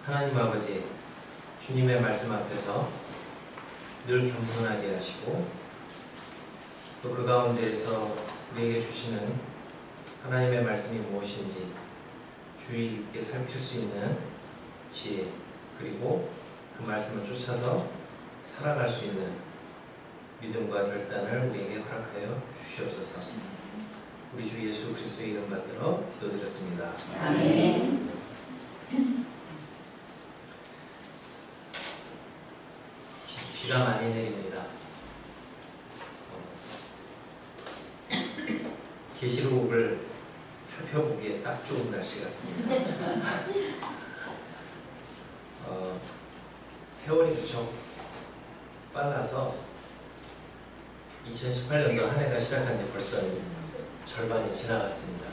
하나님 아버지, 주님의 말씀 앞에서 늘 겸손하게 하시고 또 그 가운데에서 우리에게 주시는 하나님의 말씀이 무엇인지 주의 깊게 살필 수 있는 지혜, 그리고 그 말씀을 쫓아서 살아갈 수 있는 믿음과 결단을 우리에게 허락하여 주시옵소서. 우리 주 예수 그리스도의 이름 받들어 기도드렸습니다. 아멘. 비가 많이 내립니다. 계시록을 살펴보기에 딱 좋은 날씨 같습니다. 세월이 무척 빨라서 2018년도 한 해가 시작한 지 벌써 절반이 지나갔습니다.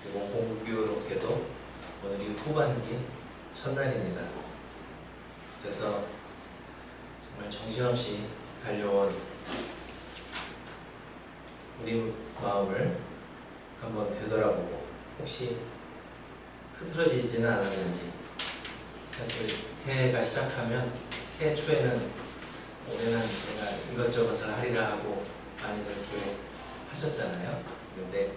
그리고 공교롭게도 오늘이 후반기 첫날입니다. 그래서 정말 정신없이 달려온 우리 마음을 한번 되돌아보고 혹시 흐트러지지는 않았는지. 사실 새해가 시작하면 새해 초에는 올해는 제가 이것저것을 하리라 하고 많이들 기억하셨잖아요. 그런데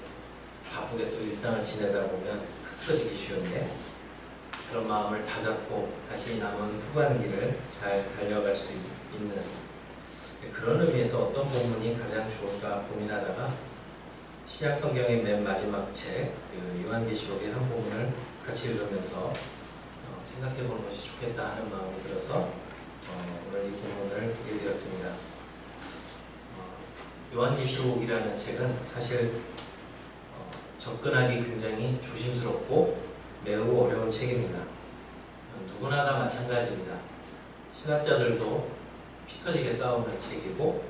바쁘게 또 일상을 지내다 보면 흐트러지기 쉬운데 그런 마음을 다잡고 다시 남은 후반기를 잘 달려갈 수 있는 그런 의미에서 어떤 본문이 가장 좋을까 고민하다가 신약 성경의 맨 마지막 책 요한계시록의 한 부분을 같이 읽으면서 생각해 보는 것이 좋겠다 하는 마음이 들어서 오늘 이 본문을 읽어드렸습니다. 요한계시록이라는 책은 사실 접근하기 굉장히 조심스럽고 매우 어려운 책입니다. 누구나 다 마찬가지입니다. 신학자들도 피터지게 싸우는 책이고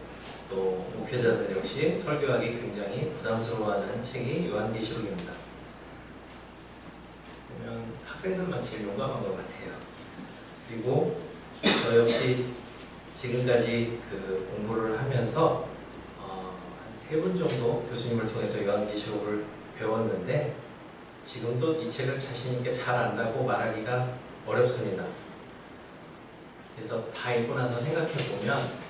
또 목회자들 역시 설교하기 굉장히 부담스러워하는 책이 요한계시록입니다. 보면 학생들만 제일 용감한 것 같아요. 그리고 저 역시 지금까지 그 공부를 하면서 한 3분 정도 교수님을 통해서 요한계시록을 배웠는데 지금도 이 책을 자신 있게 잘 안다고 말하기가 어렵습니다. 그래서 다 읽고 나서 생각해 보면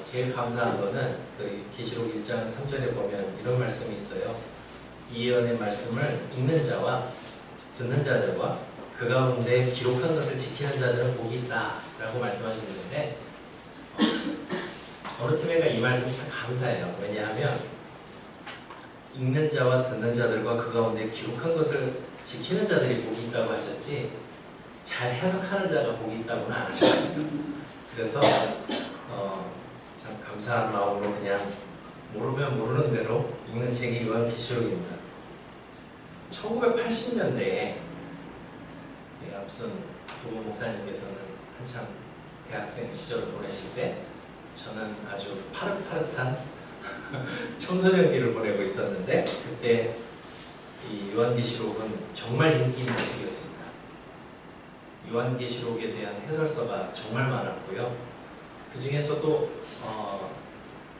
제일 감사한 거는 그 계시록 1장 3절에 보면 이런 말씀이 있어요. 이 예언의 말씀을 읽는 자와 듣는 자들과 그 가운데 기록한 것을 지키는 자들은 복이 있다 라고 말씀하시는데 어느 틈에가 이 말씀이 참 감사해요. 왜냐하면 읽는 자와 듣는 자들과 그 가운데 기록한 것을 지키는 자들이 복이 있다고 하셨지 잘 해석하는 자가 복이 있다고는 안 하셨어요. 그래서 참 감사한 마음으로 그냥 모르면 모르는 대로 읽는 책이 요한계시록입니다. 1980년대에 앞선 교부 목사님께서는 한참 대학생 시절을 보내실 때 저는 아주 파릇파릇한 청소년기를 보내고 있었는데 그때 이 요한계시록은 정말 인기 있는 책이었습니다. 요한계시록에 대한 해설서가 정말 많았고요. 그 중에서도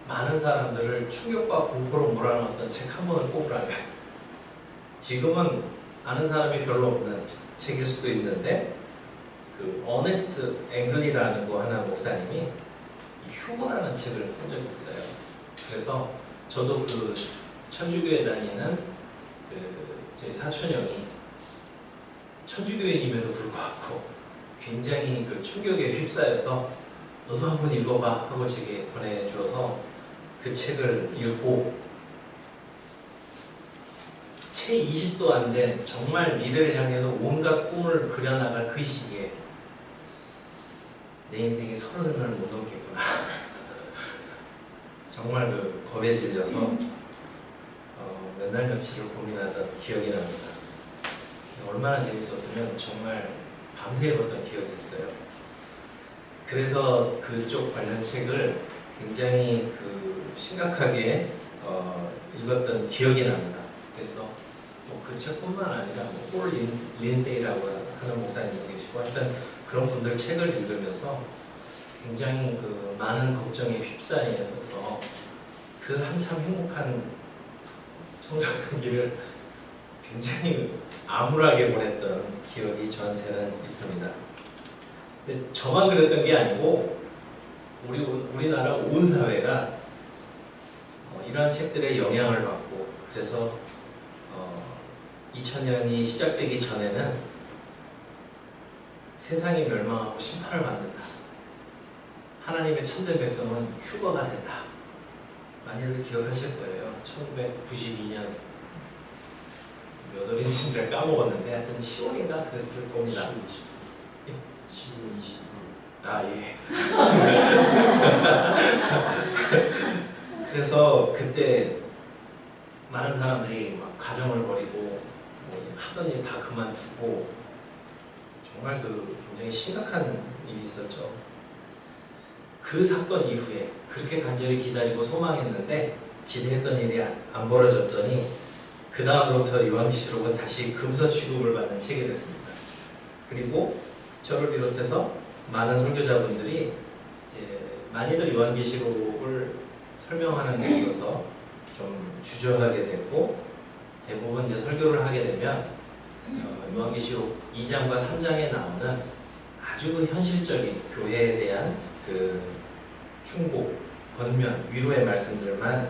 많은 사람들을 충격과 공포로 몰아넣었던 책 한 권을 꼽으라면 지금은 아는 사람이 별로 없는 책일 수도 있는데 그 어네스트 앵글리라는 거 하나 목사님이 휴거라는 책을 쓴 적이 있어요. 그래서 저도 그 천주교에 다니는 그 저희 사촌형이 천주교인임에도 불구하고 굉장히 그 충격에 휩싸여서 너도 한번 읽어봐 하고 제게 보내주어서 그 책을 읽고 채 20도 안 된 정말 미래를 향해서 온갖 꿈을 그려나갈 그 시기에 내 인생이 30을 못 넘겠구나 정말 그 겁에 질려서 몇 날 며칠을 고민하던 기억이 납니다. 얼마나 재밌었으면 정말 밤새 읽었던 기억이 있어요. 그래서 그쪽 관련 책을 굉장히 그 심각하게 읽었던 기억이 납니다. 그래서 그 책뿐만 아니라 폴 린세이라고 하는 목사님도 계시고 하여튼 그런 분들 책을 읽으면서 굉장히 그 많은 걱정에 휩싸여서 그 한참 행복한 청소년기를 굉장히 암울하게 보냈던 기억이 저한테는 있습니다. 근데 저만 그랬던 게 아니고 우리나라 온 사회가 이러한 책들의 영향을 받고, 그래서 2000년이 시작되기 전에는 세상이 멸망하고 심판을 받는다, 하나님의 참된 백성은 휴거가 된다. 많이들 기억하실 거예요. 1992년 몇 월인지를 까먹었는데 하여튼 10월인가 그랬을 겁니다. 12월 20일. 아, 예. 그래서 그때 많은 사람들이 막 가정을 버리고 뭐 하던 일 다 그만두고 정말 굉장히 심각한 일이 있었죠. 그 사건 이후에 그렇게 간절히 기다리고 소망했는데 기대했던 일이 안 벌어졌더니 그 다음부터 요한계시록은 다시 금서 취급을 받는 책이 됐습니다. 그리고 저를 비롯해서 많은 선교자분들이 이제 많이들 요한계시록을 설명하는 데 있어서 좀 주저하게 되고, 대부분 이제 설교를 하게 되면 요한계시록 2장과 3장에 나오는 아주 현실적인 교회에 대한 충고, 권면, 위로의 말씀들만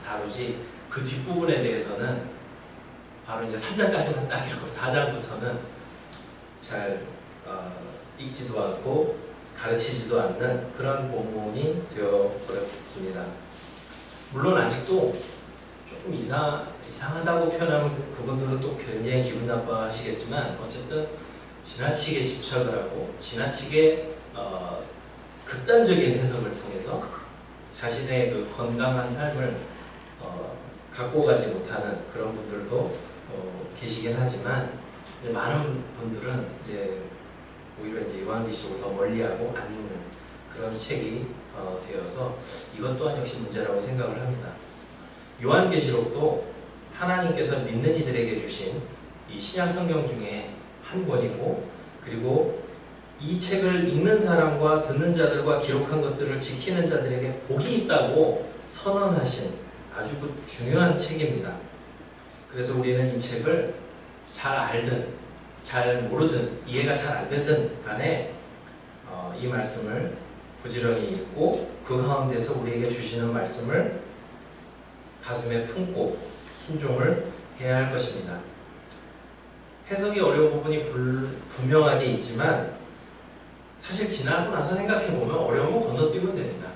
다루지, 그 뒷부분에 대해서는 바로 이제 3장까지만 딱 읽고 4장부터는 잘 읽지도 않고 가르치지도 않는 그런 본문이 되어버렸습니다. 물론 아직도 조금 이상하다고 표현하면 그분들은 또 굉장히 기분 나빠하시겠지만, 어쨌든 지나치게 집착을 하고 지나치게 극단적인 해석을 통해서 자신의 그 건강한 삶을 갖고 가지 못하는 그런 분들도 계시긴 하지만, 많은 분들은 이제 오히려 이제 요한계시록을 더 멀리하고 안 읽는 그런 책이 되어서 이것 또한 역시 문제라고 생각을 합니다. 요한계시록도 하나님께서 믿는 이들에게 주신 이 신약 성경 중에 한 권이고, 그리고 이 책을 읽는 사람과 듣는 자들과 기록한 것들을 지키는 자들에게 복이 있다고 선언하신 아주 중요한 책입니다. 그래서 우리는 이 책을 잘 알든 잘 모르든 이해가 잘 안 되든 간에 이 말씀을 부지런히 읽고 그 가운데서 우리에게 주시는 말씀을 가슴에 품고 순종을 해야 할 것입니다. 해석이 어려운 부분이 분명하게 있지만 사실 지나고 나서 생각해보면 어려우면 건너뛰면 됩니다.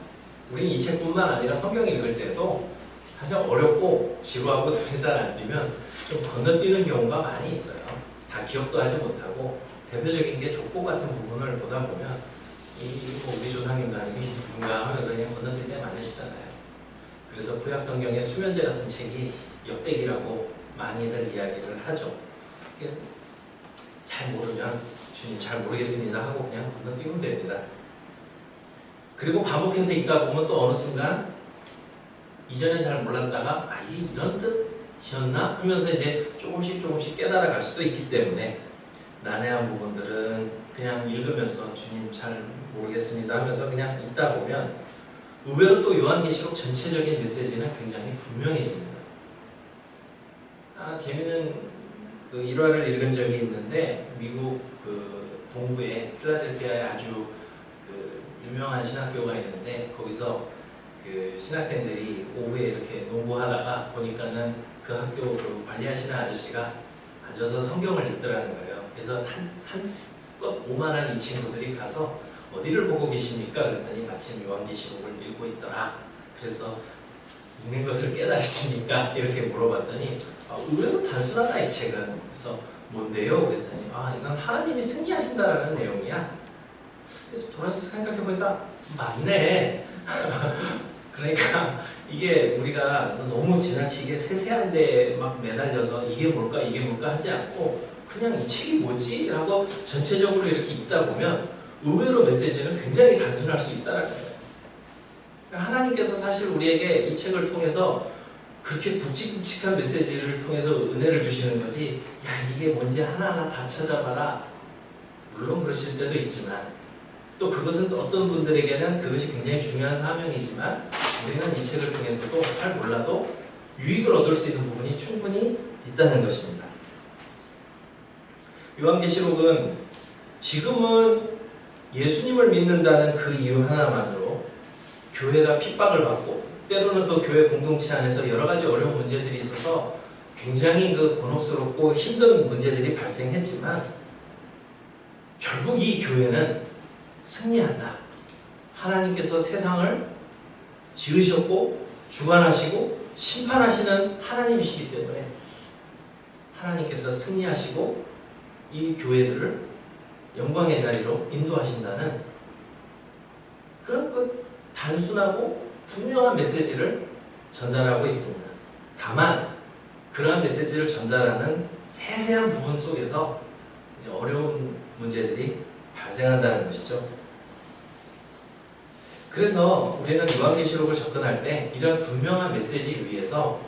우린 이 책뿐만 아니라 성경 읽을 때도 사실 어렵고 지루하고 눈에 잘 안 띄면 좀 건너뛰는 경우가 많이 있어요. 다 기억도 하지 못하고, 대표적인 게 족보 같은 부분을 보다 보면 우리 조상님도 아니고 이 누군가 하면서 그냥 건너뛸 때 많으시잖아요. 그래서 구약 성경의 수면제 같은 책이 역대기라고 많이들 이야기를 하죠. 잘 모르면 주님 잘 모르겠습니다 하고 그냥 건너뛰면 됩니다. 그리고 반복해서 읽다 보면 또 어느 순간 이전에 잘 몰랐다가 이게 이런 뜻이었나 하면서 이제 조금씩 깨달아 갈 수도 있기 때문에 난해한 부분들은 그냥 읽으면서 주님 잘 모르겠습니다 하면서 그냥 읽다 보면 의외로 또 요한계시록 전체적인 메시지는 굉장히 분명해집니다. 재미있는 일화를 읽은 적이 있는데, 미국 동부에 필라델피아에 아주 유명한 신학교가 있는데, 거기서 신학생들이 오후에 이렇게 농구하다가 보니까는 그 학교 관리하시는 아저씨가 앉아서 성경을 읽더라는 거예요. 그래서 한껏 오만한 이 친구들이 가서 어디를 보고 계십니까? 그랬더니 마침 요한계시록을 읽고 있더라. 그래서 읽는 것을 깨달으십니까? 이렇게 물어봤더니 의외로 단순하다 이 책은. 그래서 뭔데요? 그랬더니 이건 하나님이 승리하신다라는 내용이야. 그래서 돌아서 생각해보니까 맞네. 그러니까 이게 우리가 너무 지나치게 세세한 데에 막 매달려서 이게 뭘까 하지 않고 그냥 이 책이 뭐지? 라고 전체적으로 이렇게 읽다 보면 의외로 메시지는 굉장히 단순할 수 있다는 거예요. 그러니까 하나님께서 사실 우리에게 이 책을 통해서 그렇게 굵직굵직한 메시지를 통해서 은혜를 주시는 거지, 이게 뭔지 하나하나 다 찾아봐라. 물론 그러실 때도 있지만, 또 그것은 또 어떤 분들에게는 그것이 굉장히 중요한 사명이지만, 우리는 이 책을 통해서도 잘 몰라도 유익을 얻을 수 있는 부분이 충분히 있다는 것입니다. 요한계시록은 지금은 예수님을 믿는다는 그 이유 하나만으로 교회가 핍박을 받고 때로는 그 교회 공동체 안에서 여러 가지 어려운 문제들이 있어서 굉장히 그 곤혹스럽고 힘든 문제들이 발생했지만 결국 이 교회는 승리한다. 하나님께서 세상을 지으셨고 주관하시고 심판하시는 하나님이시기 때문에 하나님께서 승리하시고 이 교회들을 영광의 자리로 인도하신다는 그런 그 단순하고 분명한 메시지를 전달하고 있습니다. 다만 그러한 메시지를 전달하는 세세한 부분 속에서 어려운 문제들이 발생한다는 것이죠. 그래서 우리는 요한계시록을 접근할 때 이런 분명한 메시지 위에서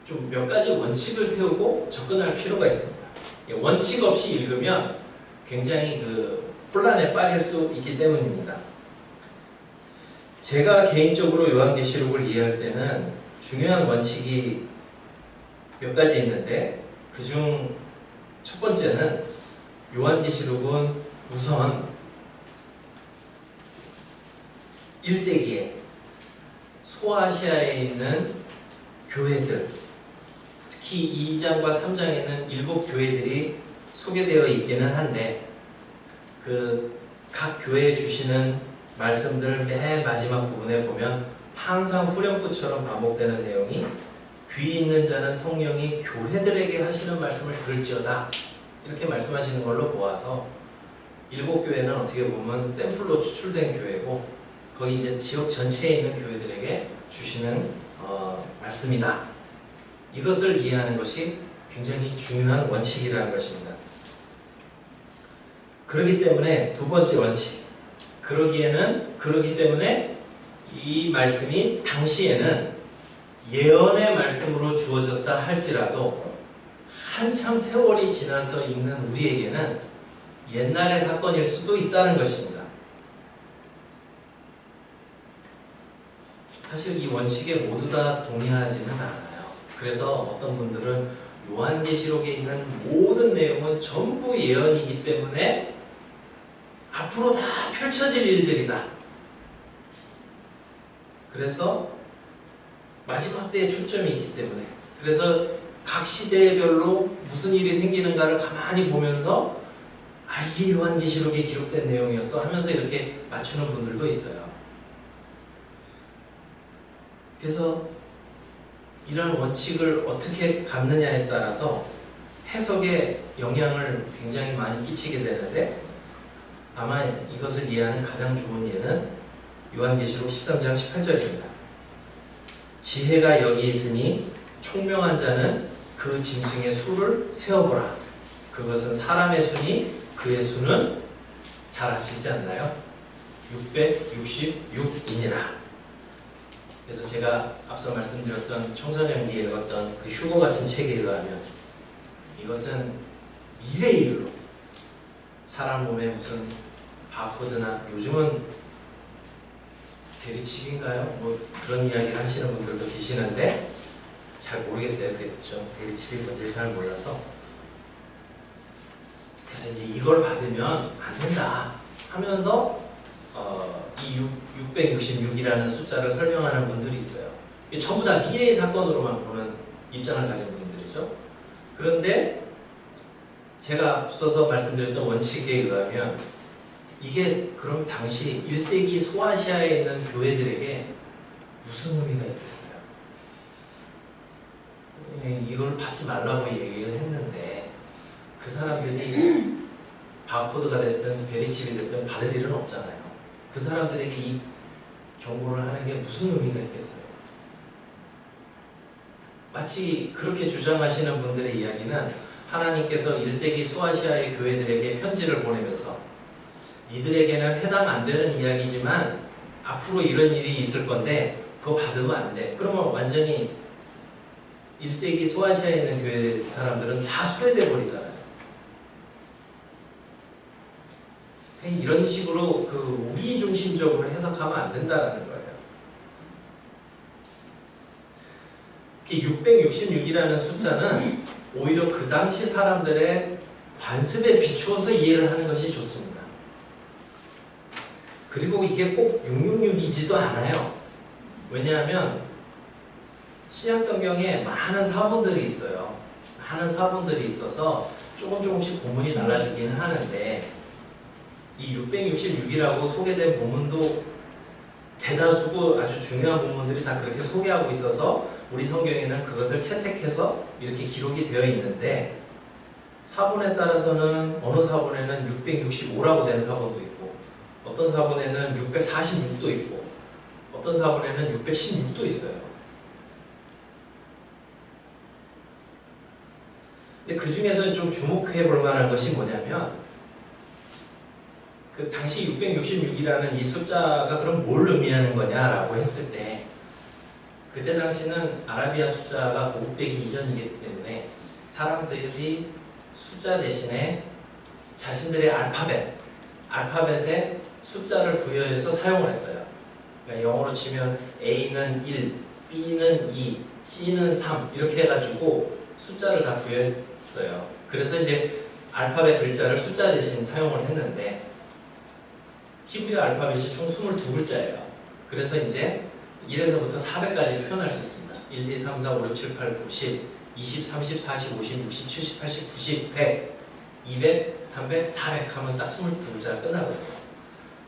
좀 몇 가지 원칙을 세우고 접근할 필요가 있습니다. 원칙 없이 읽으면 굉장히 그 혼란에 빠질 수 있기 때문입니다. 제가 개인적으로 요한계시록을 이해할 때는 중요한 원칙이 몇 가지 있는데 그중 첫 번째는 요한계시록은 우선 1세기에 소아시아에 있는 교회들, 특히 2장과 3장에는 7교회들이 소개되어 있기는 한데 그 각 교회에 주시는 말씀들 맨 마지막 부분에 보면 항상 후렴구처럼 반복되는 내용이 귀 있는 자는 성령이 교회들에게 하시는 말씀을 들을지어다 이렇게 말씀하시는 걸로 보아서 7교회는 어떻게 보면 샘플로 추출된 교회고 거기 이제 지역 전체에 있는 교회들에게 주시는 말씀이다. 이것을 이해하는 것이 굉장히 중요한 원칙이라는 것입니다. 그렇기 때문에 두 번째 원칙, 그러기 때문에 이 말씀이 당시에는 예언의 말씀으로 주어졌다 할지라도 한참 세월이 지나서 읽는 우리에게는 옛날의 사건일 수도 있다는 것입니다. 사실 이 원칙에 모두 다 동의하지는 않아요. 그래서 어떤 분들은 요한계시록에 있는 모든 내용은 전부 예언이기 때문에 앞으로 다 펼쳐질 일들이다. 그래서 마지막 때에 초점이 있기 때문에 그래서 각 시대별로 무슨 일이 생기는가를 가만히 보면서 이게 요한계시록에 기록된 내용이었어 하면서 이렇게 맞추는 분들도 있어요. 그래서 이런 원칙을 어떻게 갖느냐에 따라서 해석에 영향을 굉장히 많이 끼치게 되는데 아마 이것을 이해하는 가장 좋은 예는 요한계시록 13장 18절입니다. 지혜가 여기 있으니 총명한 자는 그 짐승의 수를 세어보라. 그것은 사람의 수니 그의 수는 잘 아시지 않나요? 666이니라. 그래서 제가 앞서 말씀드렸던 청소년기에 읽었던 그 휴거 같은 책에 의하면 이것은 미래의 일로 사람 몸에 무슨 바코드나 요즘은 베리칩인가요? 뭐 그런 이야기를 하시는 분들도 계시는데 잘 모르겠어요. 그랬죠. 베리칩이 뭔지 잘 몰라서. 그래서 이제 이걸 받으면 안 된다 하면서 이 666이라는 숫자를 설명하는 분들이 있어요. 이게 전부 다 미래의 사건으로만 보는 입장을 가진 분들이죠. 그런데 제가 앞서서 말씀드렸던 원칙에 의하면 이게 그럼 당시 1세기 소아시아에 있는 교회들에게 무슨 의미가 있겠어요? 이걸 받지 말라고 얘기를 했는데 그 사람들이 바코드가 됐든 베리칩이 됐든 받을 일은 없잖아요. 그 사람들에게 이 경고를 하는 게 무슨 의미가 있겠어요? 마치 그렇게 주장하시는 분들의 이야기는 하나님께서 1세기 소아시아의 교회들에게 편지를 보내면서 니들에게는 해당 안 되는 이야기지만 앞으로 이런 일이 있을 건데 그거 받으면 안 돼. 그러면 완전히 1세기 소아시아에 있는 교회 사람들은 다 소외돼 버리잖아요. 이런 식으로 그 우리 중심적으로 해석하면 안 된다는 거예요. 666이라는 숫자는 오히려 그 당시 사람들의 관습에 비추어서 이해를 하는 것이 좋습니다. 그리고 이게 꼭 666이지도 않아요. 왜냐하면 신약성경에 많은 사본들이 있어요. 많은 사본들이 있어서 조금씩 본문이 달라지기는 하는데 이 666이라고 소개된 본문도 대다수고 아주 중요한 본문들이 다 그렇게 소개하고 있어서 우리 성경에는 그것을 채택해서 이렇게 기록이 되어 있는데 사본에 따라서는 어느 사본에는 665라고 된 사본도 있고 어떤 사본에는 646도 있고 어떤 사본에는 616도 있어요. 근데 그 중에서 좀 주목해 볼 만한 것이 뭐냐면 그 당시 666이라는 이 숫자가 그럼 뭘 의미하는 거냐라고 했을 때 그때 당시는 아라비아 숫자가 보급되기 이전이기 때문에 사람들이 숫자 대신에 자신들의 알파벳에 숫자를 부여해서 사용을 했어요. 그러니까 영어로 치면 A는 1, B는 2, C는 3 이렇게 해가지고 숫자를 다 부여했어요. 그래서 이제 알파벳 글자를 숫자 대신 사용을 했는데 히브리어 알파벳이 총 22글자예요. 그래서 이제 1에서부터 400까지 표현할 수 있습니다. 1, 2, 3, 4, 5, 6, 7, 8, 9, 10, 20, 30, 40, 50, 60, 70, 80, 90, 100, 200, 300, 400 하면 딱 22글자가 끝나거든요.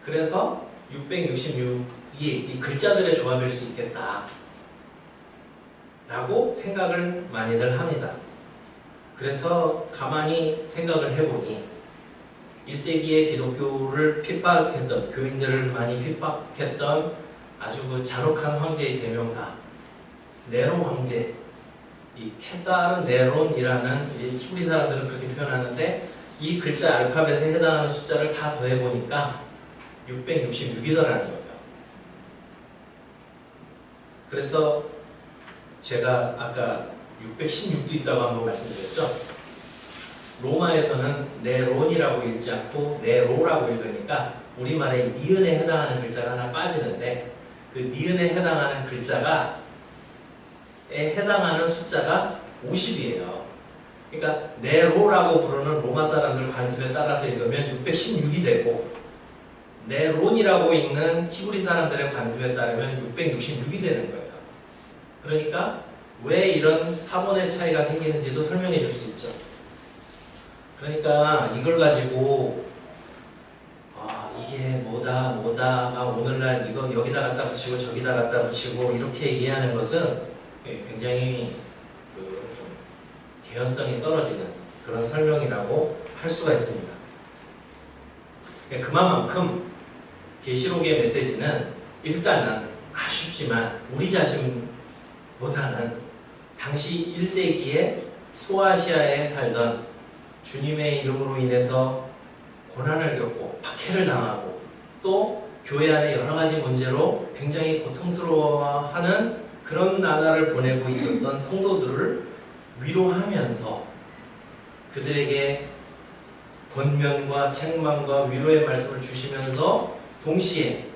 그래서 666이 이 글자들의 조합일 수 있겠다 라고 생각을 많이들 합니다. 그래서 가만히 생각을 해보니 1세기의 기독교를 핍박했던 교인들을 많이 핍박했던 아주 그 잔혹한 황제의 대명사 네로 황제 이 케사르 네론이라는 이제 히브리 사람들은 그렇게 표현하는데 이 글자 알파벳에 해당하는 숫자를 다 더해보니까 666이더라는 거예요. 그래서 제가 아까 616도 있다고 한번 말씀드렸죠. 로마에서는 네론이라고 읽지 않고 네로라고 읽으니까 우리말에 니은에 해당하는 글자가 하나 빠지는데 그 니은에 해당하는 글자에 해당하는 숫자가 50이에요. 그러니까 네로라고 부르는 로마 사람들 관습에 따라서 읽으면 616이 되고 네론이라고 읽는 히브리 사람들의 관습에 따르면 666이 되는 거예요. 그러니까 왜 이런 사본의 차이가 생기는지도 설명해 줄 수 있죠. 그러니까 이걸 가지고 이게 뭐다 오늘날 이거 여기다 갖다 붙이고 저기다 갖다 붙이고 이렇게 이해하는 것은 굉장히 좀 개연성이 떨어지는 그런 설명이라고 할 수가 있습니다. 그만큼 계시록의 메시지는 일단은 아쉽지만 우리 자신보다는 당시 1세기에 소아시아에 살던 주님의 이름으로 인해서 고난을 겪고 박해를 당하고 또 교회 안에 여러 가지 문제로 굉장히 고통스러워하는 그런 나날을 보내고 있었던 성도들을 위로하면서 그들에게 권면과 책망과 위로의 말씀을 주시면서 동시에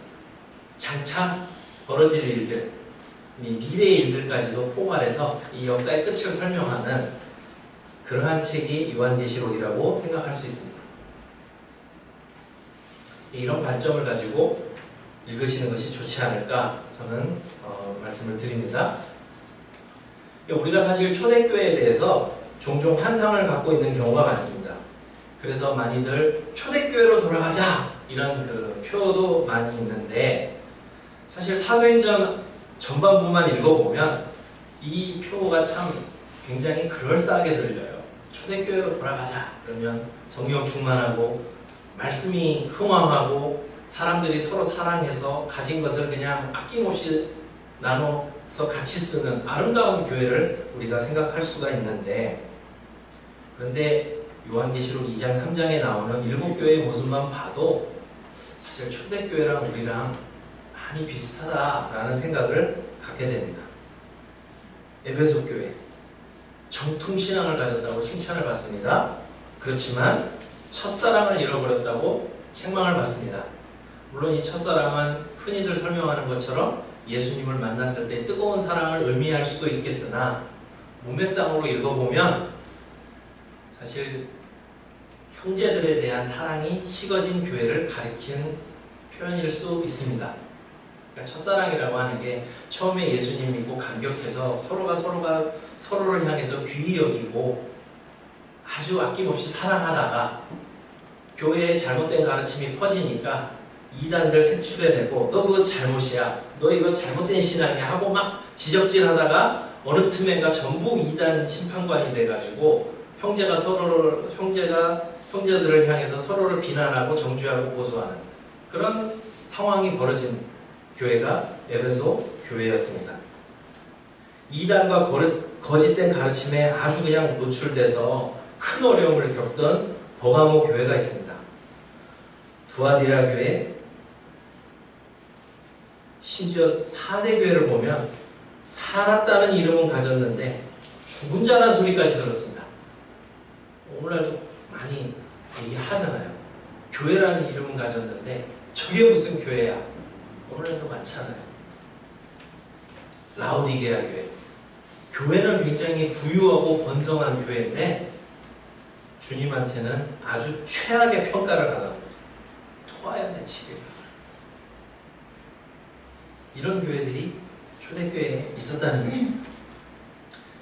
장차 벌어질 일들, 미래의 일들까지도 포괄해서 이 역사의 끝을 설명하는 그러한 책이 요한계시록이라고 생각할 수 있습니다. 이런 관점을 가지고 읽으시는 것이 좋지 않을까 저는 말씀을 드립니다. 우리가 사실 초대교회에 대해서 종종 환상을 갖고 있는 경우가 많습니다. 그래서 많이들 초대교회로 돌아가자 이런 그 표도 많이 있는데 사실 사도행전 전반부만 읽어보면 이 표가 참 굉장히 그럴싸하게 들려요. 초대교회로 돌아가자 그러면 성령 충만하고 말씀이 흥왕하고 사람들이 서로 사랑해서 가진 것을 그냥 아낌없이 나눠서 같이 쓰는 아름다운 교회를 우리가 생각할 수가 있는데 그런데 요한계시록 2장 3장에 나오는 7교회의 모습만 봐도 사실 초대교회랑 우리랑 많이 비슷하다라는 생각을 갖게 됩니다. 에베소 교회 정통신앙을 가졌다고 칭찬을 받습니다. 그렇지만 첫사랑을 잃어버렸다고 책망을 받습니다. 물론 이 첫사랑은 흔히들 설명하는 것처럼 예수님을 만났을 때 뜨거운 사랑을 의미할 수도 있겠으나 문맥상으로 읽어보면 사실 형제들에 대한 사랑이 식어진 교회를 가리키는 표현일 수 있습니다. 그러니까 첫사랑이라고 하는 게 처음에 예수님 믿고 감격해서 서로가 서로를 향해서 귀히 여기고 아주 아낌없이 사랑하다가 교회에 잘못된 가르침이 퍼지니까 이단들 색출해내고 너 그거 잘못이야, 너 이거 잘못된 신앙이야 하고 막 지적질하다가 어느 틈엔가 전부 이단 심판관이 돼가지고 형제들을 향해서 서로를 비난하고 정죄하고 고소하는 그런 상황이 벌어진 교회가 에베소 교회였습니다. 이단과 거짓된 가르침에 아주 그냥 노출돼서 큰 어려움을 겪던 버가모 교회가 있습니다. 두아디라 교회, 심지어 4대 교회를 보면 살았다는 이름은 가졌는데 죽은 자라는 소리까지 들었습니다. 오늘날도 많이 얘기하잖아요. 교회라는 이름은 가졌는데 저게 무슨 교회야? 오늘날도 많잖아요. 라오디게아 교회. 교회는 굉장히 부유하고 번성한 교회인데 주님한테는 아주 최악의 평가를 받아. 토하야 내 집에. 이런 교회들이 초대교회에 있었다는 거죠.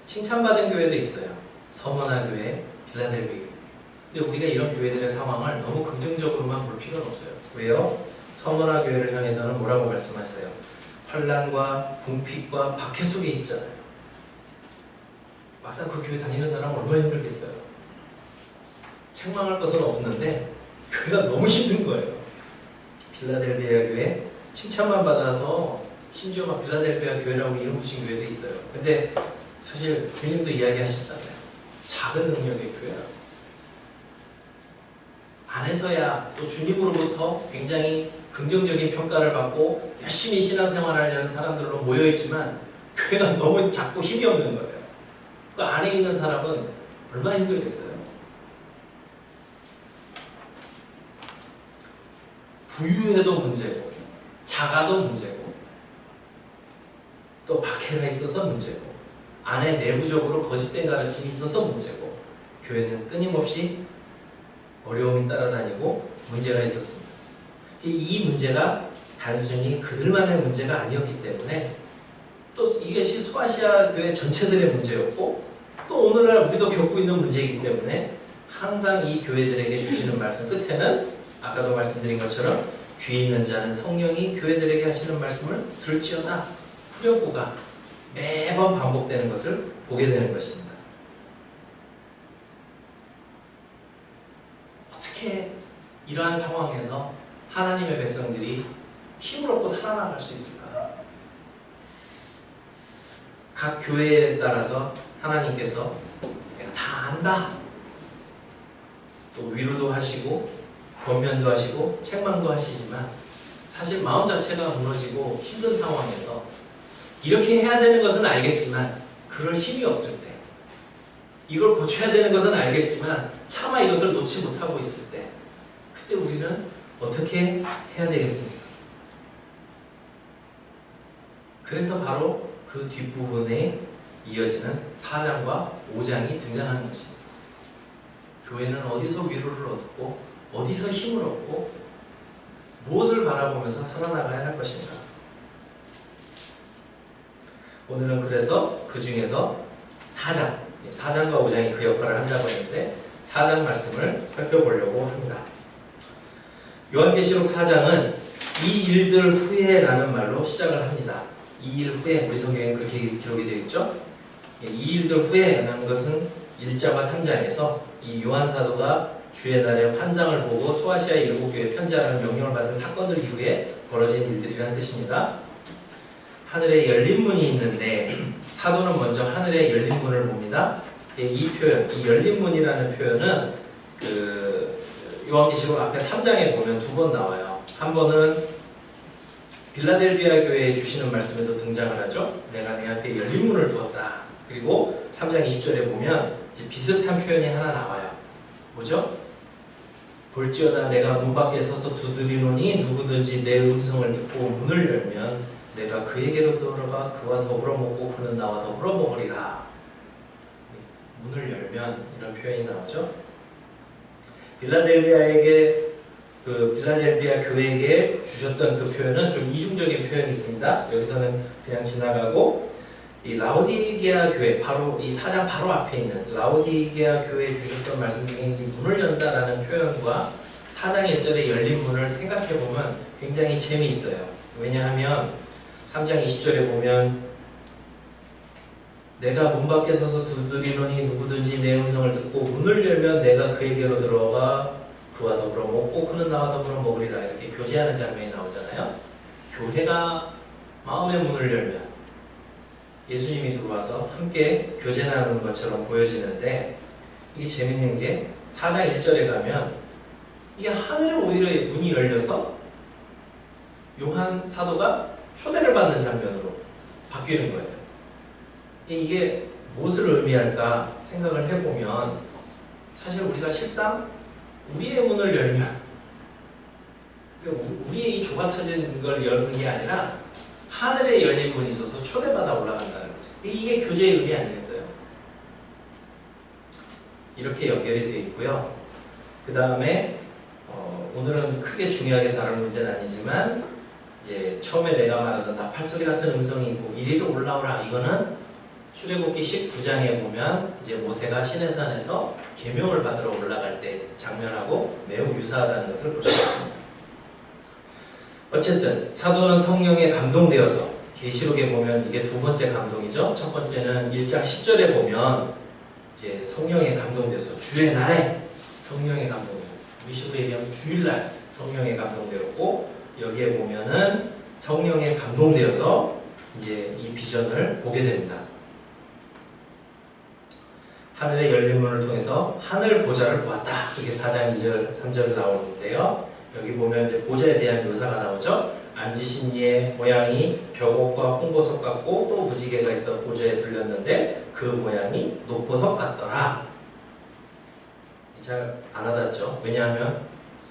칭찬받은 교회도 있어요. 서머나 교회, 빌라델비아 교회. 근데 우리가 이런 교회들의 상황을 너무 긍정적으로만 볼 필요는 없어요. 왜요? 서머나 교회를 향해서는 뭐라고 말씀하세요? 환난과 궁핍과 박해 속에 있잖아요. 막상 그 교회 다니는 사람은 얼마나 힘들겠어요. 책망할 것은 없는데 교회가 너무 힘든 거예요. 빌라델비아 교회 칭찬만 받아서 심지어 막 빌라델비아 교회라고 이름 붙인 교회도 있어요. 근데 사실 주님도 이야기하셨잖아요. 작은 능력의 교회라고. 안에서야 또 주님으로부터 굉장히 긍정적인 평가를 받고 열심히 신앙생활을 하려는 사람들로 모여있지만 교회가 너무 작고 힘이 없는 거예요. 그 안에 있는 사람은 얼마나 힘들겠어요. 부유해도 문제고 작아도 문제고 또 박해가 있어서 문제고 안에 내부적으로 거짓된 가르침이 있어서 문제고 교회는 끊임없이 어려움이 따라다니고 문제가 있었습니다. 이 문제가 단순히 그들만의 문제가 아니었기 때문에 또 이것이 소아시아 교회 전체들의 문제였고 또 오늘날 우리도 겪고 있는 문제이기 때문에 항상 이 교회들에게 주시는 말씀 끝에는 아까도 말씀드린 것처럼 귀 있는 자는 성령이 교회들에게 하시는 말씀을 들을지어다 후렴구가 매번 반복되는 것을 보게 되는 것입니다. 어떻게 이러한 상황에서 하나님의 백성들이 힘을 얻고 살아나갈 수 있을까? 각 교회에 따라서 하나님께서 내가 다 안다 또 위로도 하시고 권면도 하시고 책망도 하시지만 사실 마음 자체가 무너지고 힘든 상황에서 이렇게 해야 되는 것은 알겠지만 그럴 힘이 없을 때 이걸 고쳐야 되는 것은 알겠지만 차마 이것을 놓지 못하고 있을 때 그때 우리는 어떻게 해야 되겠습니까? 그래서 바로 그 뒷부분에 이어지는 4장과 5장이 등장하는 것입니다. 교회는 어디서 위로를 얻고 어디서 힘을 얻고 무엇을 바라보면서 살아나가야 할 것인가? 오늘은 그래서 그 중에서 4장과 5장이 그 역할을 한다고 했는데 4장 말씀을 살펴보려고 합니다. 요한계시록 4장은 이 일들 후에라는 말로 시작을 합니다. 이 일 후에 우리 성경에 그렇게 기록이 되어 있죠. 이 일들 후에라는 것은 1장과 3장에서 이 요한 사도가 주의 날에 환상을 보고 소아시아 7교회에 편지하라는 명령을 받은 사건들 이후에 벌어진 일들이라는 뜻입니다. 하늘에 열린 문이 있는데 사도는 먼저 하늘에 열린 문을 봅니다. 이 표현, 이 열린 문이라는 표현은 그 요한계시록 앞에 3장에 보면 2번 나와요. 한 번은 빌라델비아 교회에 주시는 말씀에도 등장을 하죠. 내가 내 앞에 열린 문을 두었다. 그리고 3장 20절에 보면 이제 비슷한 표현이 하나 나와요. 뭐죠? 볼지어다 내가 문 밖에 서서 두드리노니 누구든지 내 음성을 듣고 문을 열면 내가 그에게로 들어가 그와 더불어 먹고 그는 나와 더불어 먹으리라. 문을 열면 이런 표현이 나오죠. 빌라델비아 교회에게 주셨던 그 표현은 좀 이중적인 표현이 있습니다. 여기서는 그냥 지나가고, 이 라오디게아 교회, 바로 이 4장 바로 앞에 있는 라오디게아 교회에 주셨던 말씀 중에 이 문을 연다라는 표현과 4장 1절의 열린 문을 생각해 보면 굉장히 재미있어요. 왜냐하면 3장 20절에 보면 내가 문 밖에 서서 두드리노니 누구든지 내 음성을 듣고 문을 열면 내가 그에게로 들어가 그와 더불어 먹고 그는 나와 더불어 먹으리라. 이렇게 교제하는 장면이 나오잖아요. 교회가 마음의 문을 열면 예수님이 들어와서 함께 교제 나누는 것처럼 보여지는데, 이게 재밌는 게 4장 1절에 가면 이게 하늘에 오히려 문이 열려서 요한 사도가 초대를 받는 장면으로 바뀌는 거예요. 이게 무엇을 의미할까 생각을 해보면, 사실 우리가 실상 우리의 문을 열면, 우리의 이 좁아쳐진 걸 여는 게 아니라 하늘에 열린 문이 있어서 초대받아 올라간다는 거죠. 이게 교제의 의미 아니겠어요? 이렇게 연결이 되어 있고요. 그 다음에 오늘은 크게 중요하게 다룰 문제는 아니지만, 이제 처음에 내가 말하던 나팔소리 같은 음성이 있고 이리로 올라오라, 이거는 출애굽기 19장에 보면 이제 모세가 시내산에서 계명을 받으러 올라갈 때 장면하고 매우 유사하다는 것을 볼 수 있습니다. 어쨌든 사도는 성령에 감동되어서, 계시록에 보면 이게 두 번째 감동이죠. 첫 번째는 1장 10절에 보면 이제 성령에 감동돼서 주의 날에 성령에 감동되고, 우리 식으로 얘기하면 주일날 성령에 감동되었고, 여기에 보면은 성령에 감동되어서 이제 이 비전을 보게 됩니다. 하늘의 열린 문을 통해서 하늘 보좌를 보았다. 이게 4장 2절 3절에 나오는데요. 여기 보면 이제 보좌에 대한 묘사가 나오죠. 앉으신 이의 모양이 벽옥과 홍보석 같고 또 무지개가 있어 보좌에 들렸는데 그 모양이 녹보석 같더라. 잘 안 와닿죠. 왜냐하면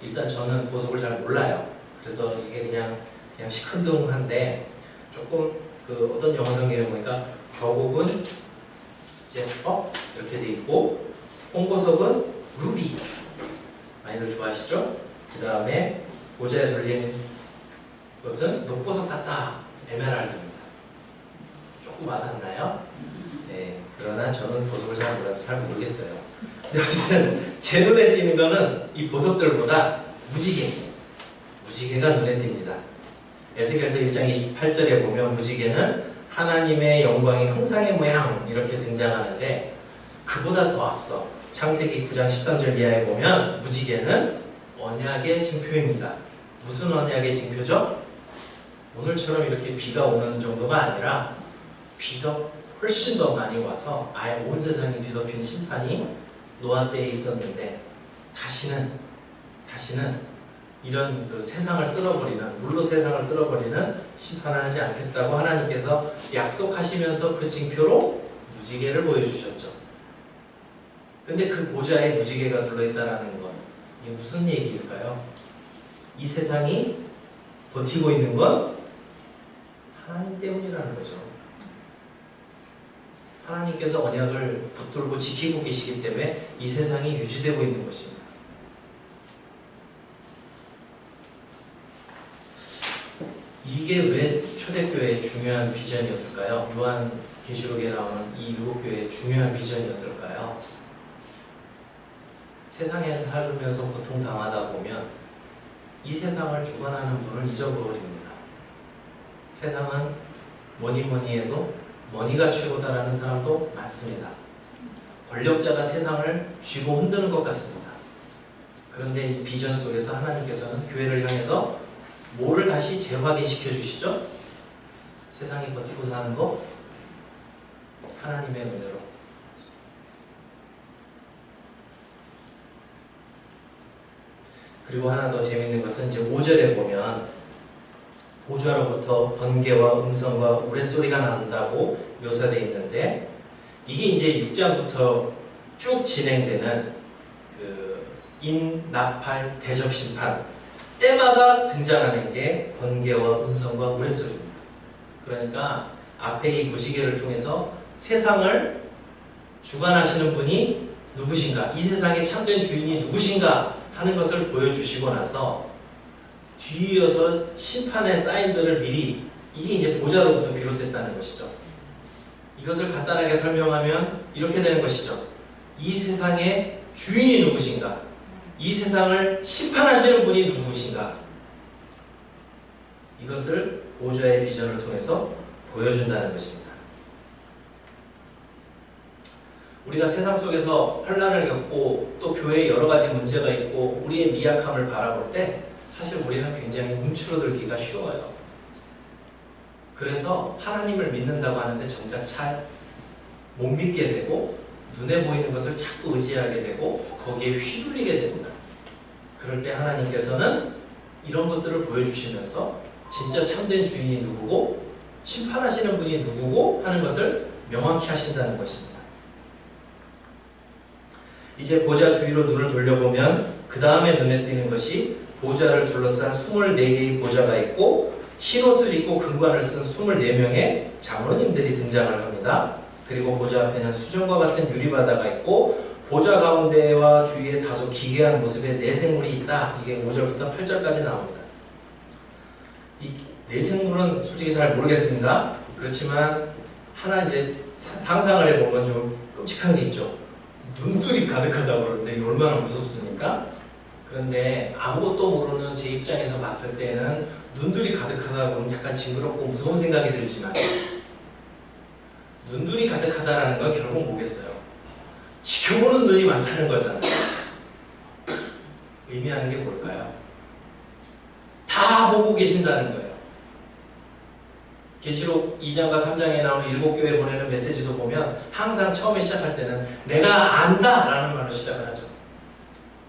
일단 저는 보석을 잘 몰라요. 그래서 이게 그냥 시큰둥한데, 조금 그 어떤 영어 성경에 보니까 벽옥은 제스퍼 이렇게 돼 있고 홍보석은 루비, 많이들 좋아하시죠? 그 다음에 보좌에 들린 것은 녹보석 같다, 에메랄드입니다. 조금 와닿나요? 네, 그러나 저는 보석을 잘 몰라서 잘 모르겠어요. 근데 어쨌든 제 눈에 띄는 거는 이 보석들보다 무지개가 눈에 띕니다. 에스겔서 1장 28절에 보면 무지개는 하나님의 영광의 형상의 모양 이렇게 등장하는데, 그보다 더 앞서 창세기 9장 13절 이하에 보면 무지개는 언약의 징표입니다. 무슨 언약의 징표죠? 오늘처럼 이렇게 비가 오는 정도가 아니라 비가 훨씬 더 많이 와서 아예 온 세상이 뒤덮인 심판이 노아 때에 있었는데, 다시는 이런 그 세상을 쓸어버리는, 물로 세상을 쓸어버리는 심판을 하지 않겠다고 하나님께서 약속하시면서 그 징표로 무지개를 보여주셨죠. 근데 그 보좌에 무지개가 둘러있다는 건 이게 무슨 얘기일까요? 이 세상이 버티고 있는 건 하나님 때문이라는 거죠. 하나님께서 언약을 붙들고 지키고 계시기 때문에 이 세상이 유지되고 있는 것입니다. 이게 왜 초대교회의 중요한 비전이었을까요? 요한계시록에 나오는 이 일곱 교회의 중요한 비전이었을까요? 세상에서 살면서 고통당하다 보면 이 세상을 주관하는 분을 잊어버립니다. 세상은 뭐니 해도 머니가 최고다라는 사람도 많습니다. 권력자가 세상을 쥐고 흔드는 것 같습니다. 그런데 이 비전 속에서 하나님께서는 교회를 향해서 뭐를 다시 재확인시켜 주시죠? 세상이 버티고 사는 거 하나님의 은혜로. 그리고 하나 더 재밌는 것은 이제 5절에 보면 보좌로부터 번개와 음성과 우레소리가 난다고 묘사되어 있는데, 이게 이제 6장부터 쭉 진행되는 그 인나팔 대접심판 때마다 등장하는 게 번개와 음성과 우레소리입니다. 그러니까 앞에 이 무지개를 통해서 세상을 주관하시는 분이 누구신가, 이 세상의 참된 주인이 누구신가 하는 것을 보여주시고 나서 뒤이어서 심판의 사인들을 미리, 이게 이제 보좌로부터 비롯됐다는 것이죠. 이것을 간단하게 설명하면 이렇게 되는 것이죠. 이 세상의 주인이 누구신가, 이 세상을 심판하시는 분이 누구신가, 이것을 보좌의 비전을 통해서 보여준다는 것입니다. 우리가 세상 속에서 혼란을 겪고 또 교회에 여러 가지 문제가 있고 우리의 미약함을 바라볼 때 사실 우리는 굉장히 움츠러들기가 쉬워요. 그래서 하나님을 믿는다고 하는데 정작 잘 못 믿게 되고 눈에 보이는 것을 자꾸 의지하게 되고 거기에 휘둘리게 됩니다. 그럴 때 하나님께서는 이런 것들을 보여주시면서 진짜 참된 주인이 누구고 심판하시는 분이 누구고 하는 것을 명확히 하신다는 것입니다. 이제 보좌 주위로 눈을 돌려보면 그 다음에 눈에 띄는 것이 보좌를 둘러싼 24개의 보좌가 있고 흰옷을 입고 금관을 쓴 24명의 장로님들이 등장을 합니다. 그리고 보좌 앞에는 수정과 같은 유리바다가 있고 보좌 가운데와 주위에 다소 기괴한 모습의 네 생물이 있다. 이게 5절부터 8절까지 나옵니다. 이 네 생물은 솔직히 잘 모르겠습니다. 그렇지만 하나 이제 상상을 해보면 좀 끔찍한 게 있죠. 눈들이 가득하다고 그러는데 이게 얼마나 무섭습니까? 그런데 아무것도 모르는 제 입장에서 봤을 때는 눈들이 가득하다고 하면 약간 징그럽고 무서운 생각이 들지만 눈들이 가득하다라는 건 결국 뭐겠어요? 지켜보는 눈이 많다는 거잖아요. 의미하는 게 뭘까요? 다 보고 계신다는 거예요. 계시록 2장과 3장에 나오는 7교회 보내는 메시지도 보면 항상 처음에 시작할 때는 내가 안다 라는 말로 시작을 하죠.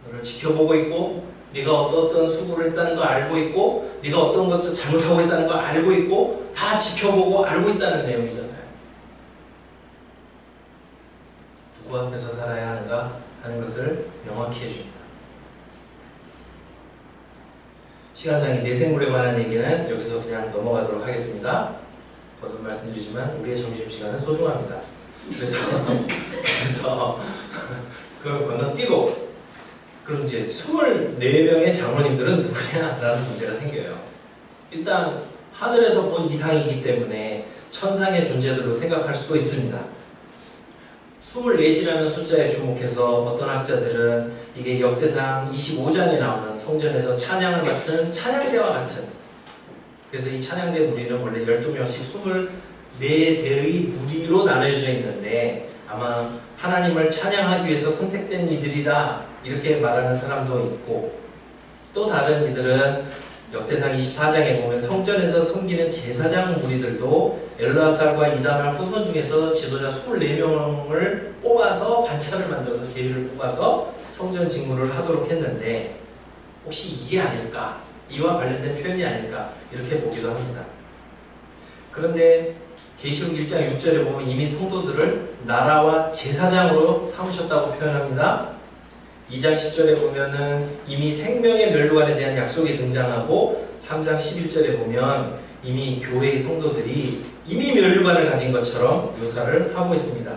너를 지켜보고 있고 네가 어떤 수고를 했다는 걸 알고 있고 네가 어떤 것을 잘못하고 있다는 걸 알고 있고 다 지켜보고 알고 있다는 내용이잖아요. 누구 앞에서 살아야 하는가 하는 것을 명확히 해줍니다. 시간상의 네 생물에 관한 얘기는 여기서 그냥 넘어가도록 하겠습니다. 거듭 말씀드리지만 우리의 점심시간은 소중합니다. 그래서 그걸 건너뛰고 그럼 이제 24명의 장로님들은 누구냐라는 문제가 생겨요. 일단 하늘에서 본 이상이기 때문에 천상의 존재들로 생각할 수도 있습니다. 24이라는 숫자에 주목해서 어떤 학자들은 이게 역대상 25장에 나오는 성전에서 찬양을 맡은 찬양대와 같은, 그래서 이 찬양대 무리는 원래 12명씩 24대의 무리로 나눠져 있는데 아마 하나님을 찬양하기 위해서 선택된 이들이다 이렇게 말하는 사람도 있고, 또 다른 이들은 역대상 24장에 보면 성전에서 섬기는 제사장 무리들도 엘르아살과 이다말 후손 중에서 지도자 24명을 뽑아서 반차를 만들어서 제비를 뽑아서 성전 직무를 하도록 했는데 혹시 이게 아닐까? 이와 관련된 표현이 아닐까? 이렇게 보기도 합니다. 그런데 계시록 1장 6절에 보면 이미 성도들을 나라와 제사장으로 삼으셨다고 표현합니다. 2장 10절에 보면은 이미 생명의 멸류관에 대한 약속이 등장하고 3장 11절에 보면 이미 교회의 성도들이 이미 멸류관을 가진 것처럼 묘사를 하고 있습니다.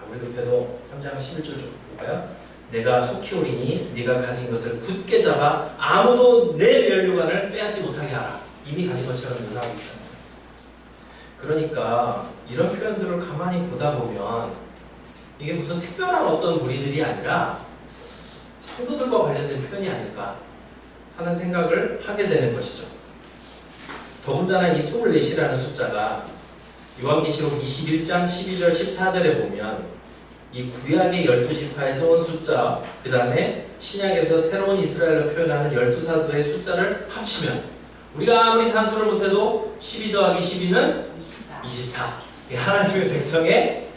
아무리 급해도 3장 11절 좀 볼까요? 내가 속히 오리니 네가 가진 것을 굳게 잡아 아무도 내 멸류관을 빼앗지 못하게 하라. 이미 가진 것처럼 묘사하고 있잖아요. 그러니까 이런 표현들을 가만히 보다 보면 이게 무슨 특별한 어떤 무리들이 아니라 성도들과 관련된 표현이 아닐까 하는 생각을 하게 되는 것이죠. 더군다나 이 24이라는 숫자가 요한계시록 21장 12절 14절에 보면 이 구약의 12지파에서 온 숫자, 그 다음에 신약에서 새로운 이스라엘로 표현하는 12사도의 숫자를 합치면 우리가 아무리 산수를 못해도 12 더하기 12는 24. 하나님의 백성의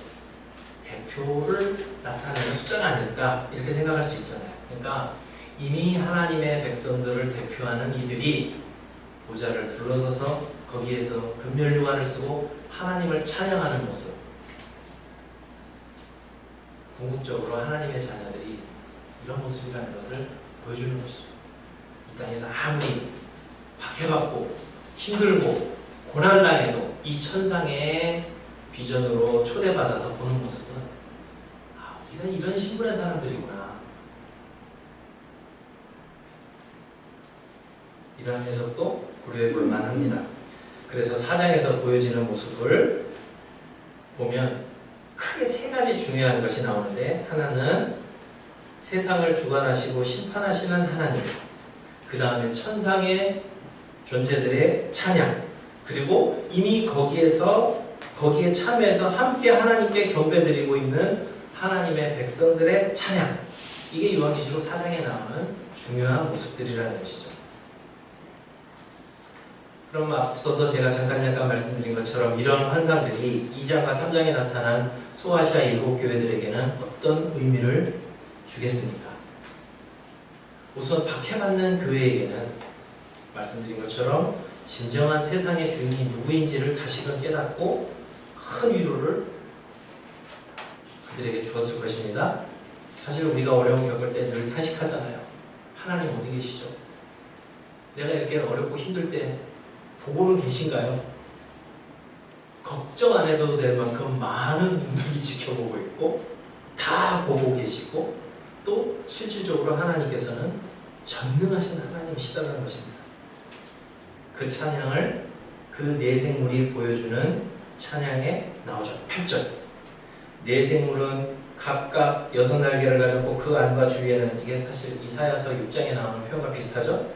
대표를 나타내는 숫자가 아닐까 이렇게 생각할 수 있잖아요. 그러니까 이미 하나님의 백성들을 대표하는 이들이 보좌를 둘러서서 거기에서 금면류관을 쓰고 하나님을 찬양하는 모습, 궁극적으로 하나님의 자녀들이 이런 모습이라는 것을 보여주는 것이죠. 이 땅에서 아무리 박해받고 힘들고 고난당해도 이 천상의 비전으로 초대받아서 보는 모습은 우리가 이런 신분의 사람들이구나, 이런 해석도 고려해 볼 만합니다. 그래서 4장에서 보여지는 모습을 보면 크게 세 가지 중요한 것이 나오는데, 하나는 세상을 주관하시고 심판하시는 하나님, 그 다음에 천상의 존재들의 찬양, 그리고 이미 거기에 참여해서 함께 하나님께 경배드리고 있는 하나님의 백성들의 찬양, 이게 요한계시록 4장에 나오는 중요한 모습들이라는 것이죠. 그럼 앞서서 제가 잠깐 말씀드린 것처럼 이런 환상들이 2장과 3장에 나타난 소아시아 7교회들에게는 어떤 의미를 주겠습니까? 우선 박해받는 교회에게는 말씀드린 것처럼 진정한 세상의 주인이 누구인지를 다시금 깨닫고 큰 위로를 그들에게 주었을 것입니다. 사실 우리가 어려움 겪을 때 늘 탄식하잖아요. 하나님 어디 계시죠? 내가 이렇게 어렵고 힘들 때 보고는 계신가요? 걱정 안 해도 될 만큼 많은 분들이 지켜보고 있고 다 보고 계시고 또 실질적으로 하나님께서는 전능하신 하나님이시다는 것입니다. 그 찬양을 그 네 생물이 보여주는 찬양에 나오죠. 8절. 네 생물은 각각 6날개를 가졌고 그 안과 주위에는, 이게 사실 이사야서 6장에 나오는 표현과 비슷하죠.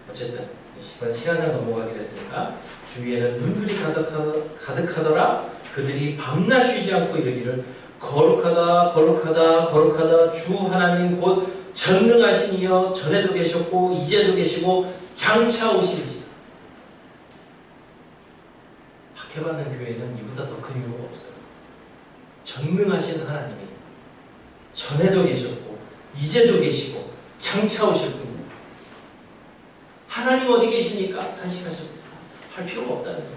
어쨌든 이번 시간을 넘어가게 됐으니까, 주위에는 눈들이 가득하더라. 그들이 밤낮 쉬지 않고 이르기를 거룩하다 거룩하다 거룩하다 주 하나님 곧 전능하신 이여, 전에도 계셨고 이제도 계시고 장차 오시리시다. 박해받는 교회는 이보다 더 큰 이유가 없어요. 전능하신 하나님이 전에도 계셨고 이제도 계시고 장차 오실 분입니다. 하나님 어디 계십니까? 탄식하십니까? 할 필요가 없다는 거예요.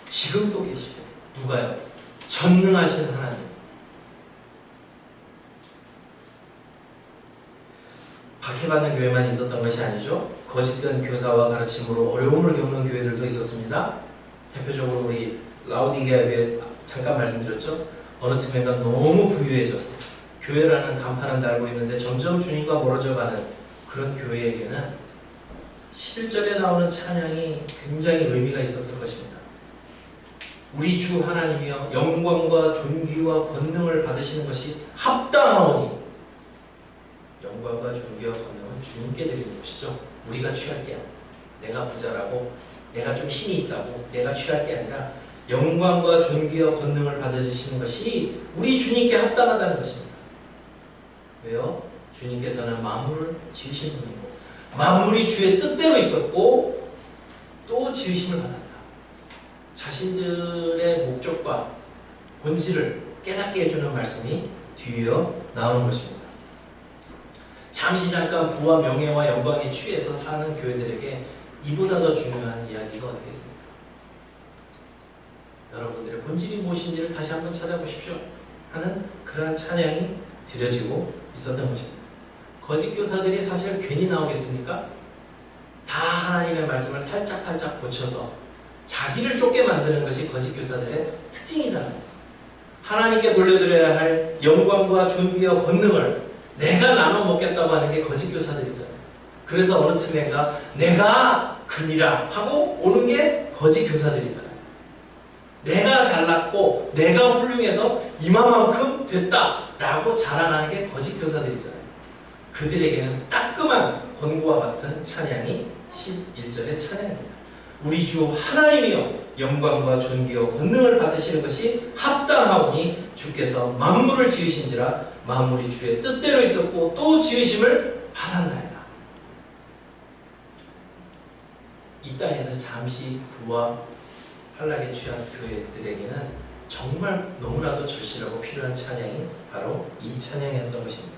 지금도 계시고. 누가요? 전능하신 하나님. 박해받는 교회만 있었던 것이 아니죠. 거짓된 교사와 가르침으로 어려움을 겪는 교회들도 있었습니다. 대표적으로 우리 라오디게아 교회 잠깐 말씀드렸죠. 어느 틈엔가 너무 부유해져서 교회라는 간판은 달고 있는데 점점 주님과 멀어져가는 그런 교회에게는 11절에 나오는 찬양이 굉장히 의미가 있었을 것입니다. 우리 주 하나님이여 영광과 존귀와 권능을 받으시는 것이 합당하오니. 영광과 존귀와 권능은 주님께 드리는 것이죠. 우리가 취할 게 아니라, 내가 부자라고 내가 좀 힘이 있다고 내가 취할 게 아니라 영광과 존귀와 권능을 받으시는 것이 우리 주님께 합당하다는 것입니다. 왜요? 주님께서는 만물을 지으신 분이고 만물이 주의 뜻대로 있었고 또 지으심을 받았다. 자신들의 목적과 본질을 깨닫게 해주는 말씀이 뒤이어 나오는 것입니다. 잠시 잠깐 부와 명예와 영광에 취해서 사는 교회들에게 이보다 더 중요한 이야기가 어디겠습니까? 여러분들의 본질이 무엇인지를 다시 한번 찾아보십시오 하는 그러한 찬양이 드려지고 있었던 것입니다. 거짓 교사들이 사실 괜히 나오겠습니까? 다 하나님의 말씀을 살짝 고쳐서 자기를 쫓게 만드는 것이 거짓 교사들의 특징이잖아요. 하나님께 돌려드려야 할 영광과 존귀와 권능을 내가 나눠 먹겠다고 하는 게 거짓 교사들이잖아요. 그래서 어느 틈엔가 내가 그니라 하고 오는 게 거짓 교사들이잖아요. 내가 잘났고 내가 훌륭해서 이만큼 됐다라고 자랑하는 게 거짓 교사들이잖아요. 그들에게는 따끔한 권고와 같은 찬양이 11절의 찬양입니다. 우리 주 하나님이여 영광과 존귀와 권능을 받으시는 것이 합당하오니 주께서 만물을 지으신지라 만물이 주의 뜻대로 있었고 또 지으심을 받았나이다. 이 땅에서 잠시 부와 환락에 취한 교회들에게는 정말 너무나도 절실하고 필요한 찬양이 바로 이 찬양이었던 것입니다.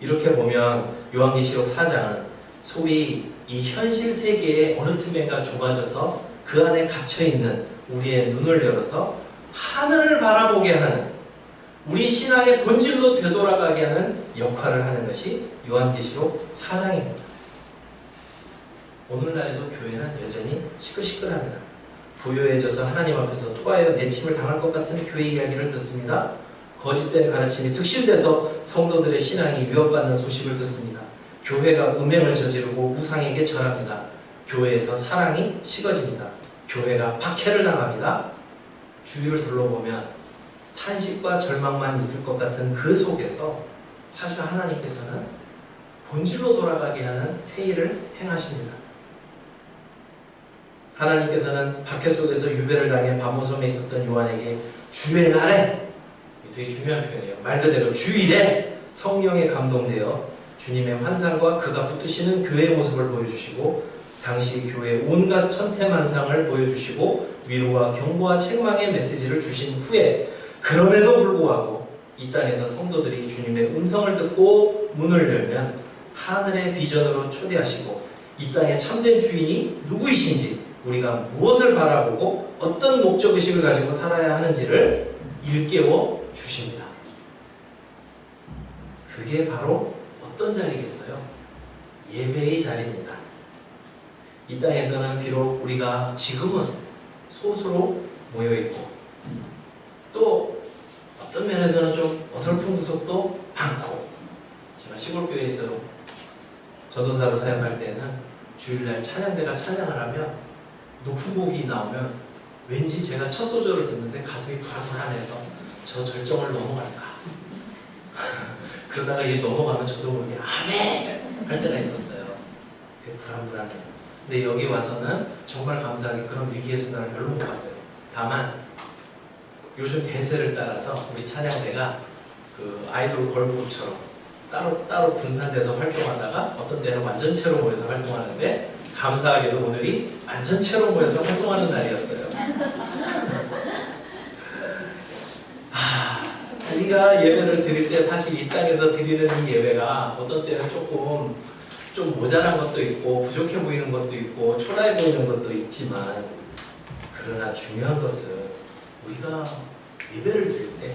이렇게 보면 요한계시록 4장은 소위 이 현실 세계의 어느 틈엔가 좁아져서 그 안에 갇혀있는 우리의 눈을 열어서 하늘을 바라보게 하는, 우리 신앙의 본질로 되돌아가게 하는 역할을 하는 것이 요한계시록 4장입니다. 오늘날에도 교회는 여전히 시끌시끌합니다. 부유해져서 하나님 앞에서 토하여 내침을 당할 것 같은 교회 이야기를 듣습니다. 거짓된 가르침이 특실돼서 성도들의 신앙이 위협받는 소식을 듣습니다. 교회가 음행을 저지르고 우상에게 절합니다. 교회에서 사랑이 식어집니다. 교회가 박해를 당합니다. 주위를 둘러보면 탄식과 절망만 있을 것 같은 그 속에서 사실 하나님께서는 본질로 돌아가게 하는 새 일을 행하십니다. 하나님께서는 박해 속에서 유배를 당해 밤모섬에 있었던 요한에게 주의 날에, 되게 중요한 표현이에요. 말 그대로 주일에 성령에 감동되어 주님의 환상과 그가 붙드시는 교회의 모습을 보여주시고 당시 교회의 온갖 천태만상을 보여주시고 위로와 경고와 책망의 메시지를 주신 후에 그럼에도 불구하고 이 땅에서 성도들이 주님의 음성을 듣고 문을 열면 하늘의 비전으로 초대하시고 이 땅의 참된 주인이 누구이신지 우리가 무엇을 바라보고 어떤 목적의식을 가지고 살아야 하는지를 일깨워 주십니다. 그게 바로 어떤 자리겠어요? 예배의 자리입니다. 이 땅에서는 비록 우리가 지금은 소수로 모여있고 또 어떤 면에서는 좀 어설픈 구석도 많고, 제가 시골교회에서 전도사로 사역할 때는 주일날 찬양대가 찬양을 하면 높은 곡이 나오면 왠지 제가 첫 소절을 듣는데 가슴이 불안해서 저 절정을 넘어갈까 그러다가 얘 넘어가면 저도 모르게 아멘 할 때가 있었어요. 그게 불안해요. 근데 여기 와서는 정말 감사하게 그런 위기의 순간을 별로 못 봤어요. 다만 요즘 대세를 따라서 우리 찬양대가 그 아이돌 걸그룹처럼 따로 분산돼서 활동하다가 어떤 때는 완전체로 모여서 활동하는데, 감사하게도 오늘이 완전체로 모여서 활동하는 날이었어요. 우리가 예배를 드릴 때 사실 이 땅에서 드리는 이 예배가 어떤 때는 조금 좀 모자란 것도 있고 부족해 보이는 것도 있고 초라해 보이는 것도 있지만, 그러나 중요한 것은 우리가 예배를 드릴 때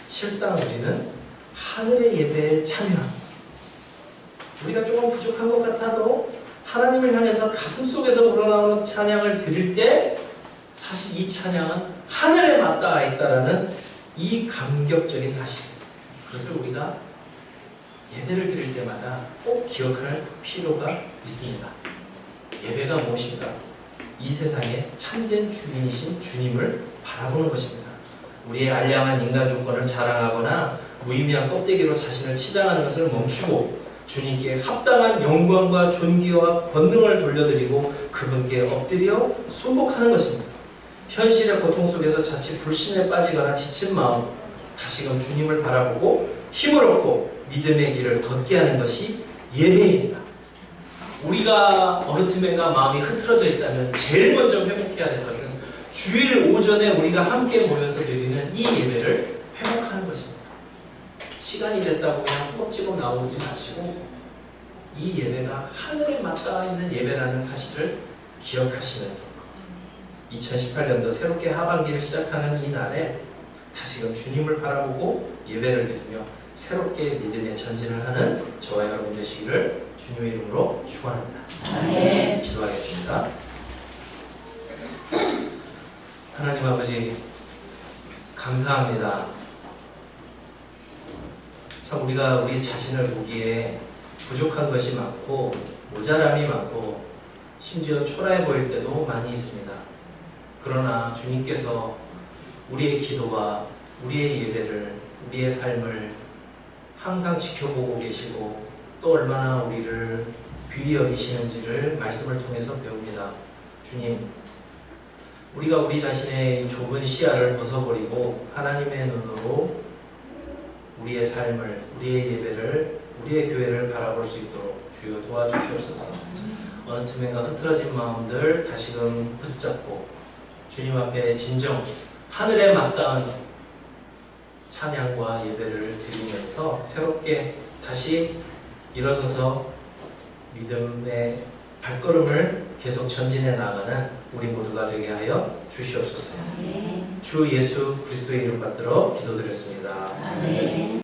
실상 우리는 하늘의 예배에 참여합니다. 우리가 조금 부족한 것 같아도 하나님을 향해서 가슴 속에서 우러나오는 찬양을 드릴 때 사실 이 찬양은 하늘에 맞닿아 있다라는 이 감격적인 사실, 그것을 우리가 예배를 드릴 때마다 꼭 기억할 필요가 있습니다. 예배가 무엇인가? 이 세상의 참된 주인이신 주님을 바라보는 것입니다. 우리의 알량한 인간 조건을 자랑하거나 무의미한 껍데기로 자신을 치장하는 것을 멈추고 주님께 합당한 영광과 존귀와 권능을 돌려드리고 그분께 엎드려 순복하는 것입니다. 현실의 고통 속에서 자칫 불신에 빠지거나 지친 마음, 다시금 주님을 바라보고 힘을 얻고 믿음의 길을 걷게 하는 것이 예배입니다. 우리가 어느 틈엔가 마음이 흐트러져 있다면 제일 먼저 회복해야 될 것은 주일 오전에 우리가 함께 모여서 드리는 이 예배를 회복하는 것입니다. 시간이 됐다고 그냥 허겁지겁 나오지 마시고 이 예배가 하늘에 맞닿아 있는 예배라는 사실을 기억하시면서 2018년도 새롭게 하반기를 시작하는 이 날에 다시금 주님을 바라보고 예배를 드리며 새롭게 믿음의 전진을 하는 저와 여러분 되시기를 주님의 이름으로 축원합니다. 네. 기도하겠습니다. 하나님 아버지, 감사합니다. 참 우리가 우리 자신을 보기에 부족한 것이 많고 모자람이 많고 심지어 초라해 보일 때도 많이 있습니다. 그러나 주님께서 우리의 기도와 우리의 예배를, 우리의 삶을 항상 지켜보고 계시고 또 얼마나 우리를 귀히 여기시는지를 말씀을 통해서 배웁니다. 주님, 우리가 우리 자신의 이 좁은 시야를 벗어버리고 하나님의 눈으로 우리의 삶을, 우리의 예배를, 우리의 교회를 바라볼 수 있도록 주여 도와주시옵소서. 어느 틈엔가 흐트러진 마음들 다시금 붙잡고 주님 앞에 진정 하늘에 맞닿은 찬양과 예배를 드리면서 새롭게 다시 일어서서 믿음의 발걸음을 계속 전진해 나가는 우리 모두가 되게 하여 주시옵소서. 주 예수 그리스도의 이름 받들어 기도드렸습니다. 아멘.